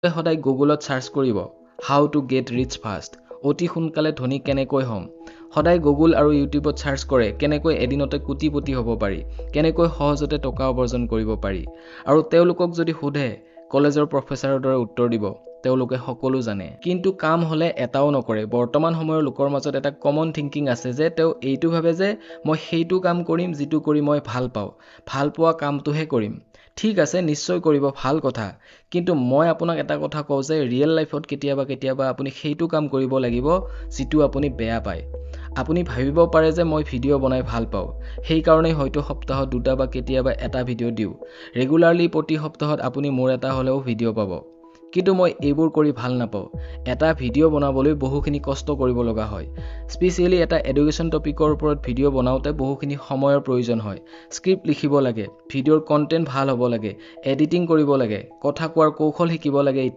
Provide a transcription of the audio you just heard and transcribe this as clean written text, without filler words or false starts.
সদায় গুগলত সাৰ্চ কৰিব how to get rich fast, অতি সোনকালে ধনী কেনেকৈ হ'ম। সদায় গুগল আৰু ইউটিউবত সাৰ্চ কৰে কেনেকৈ এদিনতে কোটিপতি হ'ব পাৰি, কেনেকৈ সহজতে টকা উপাৰ্জন কৰিব পাৰি। আৰু তেওঁলোকক যদি সোধে কলেজৰ প্ৰফেচাৰৰ দৰে উত্তৰ দিব, তেওঁলোকে সকলো জানে। কিন্তু কাম হ'লে এটাও নকৰে। বৰ্তমান সময়ৰ লোকৰ মাজত এটা কমন থিংকিং আছে যে তেওঁ এইটো ভাবে যে মই সেইটো কাম কৰিম যিটো কৰি মই ভাল পাওঁ, ভাল পোৱা কামটোহে কৰিম। ঠিক আছে, নিশ্চয় কৰিব, ভাল কথা। কিন্তু মই আপোনাক এটা কথা কওঁ যে ৰিয়েল লাইফত কেতিয়াবা আপুনি সেইটো কাম কৰিব লাগিব যিটো আপুনি বেয়া পায়। আপুনি ভাবিব পাৰে যে মই ভিডিঅ' বনাই ভাল পাওঁ, সেইকাৰণেই হয়তো সপ্তাহত 2টা বা কেতিয়াবা এটা ভিডিঅ' দিওঁ। ৰেগুলাৰলি প্ৰতি সপ্তাহত আপুনি মোৰ এটা হ'লেও ভিডিঅ' পাব। কিন্তু মই এইবোৰ কৰি ভাল নাপাওঁ। এটা ভিডিঅ' বনাবলৈ বহুখিনি কষ্ট কৰিব লগা হয়। স্পেচিয়েলি এটা এডুকেশ্যন টপিকৰ ওপৰত ভিডিঅ' বনাওঁতে বহুখিনি সময়ৰ প্ৰয়োজন হয়। স্ক্ৰিপ্ট লিখিব লাগে, ভিডিঅ'ৰ কণ্টেণ্ট ভাল হ'ব লাগে, এডিটিং কৰিব লাগে, কথা কোৱাৰ কৌশল শিকিব লাগে।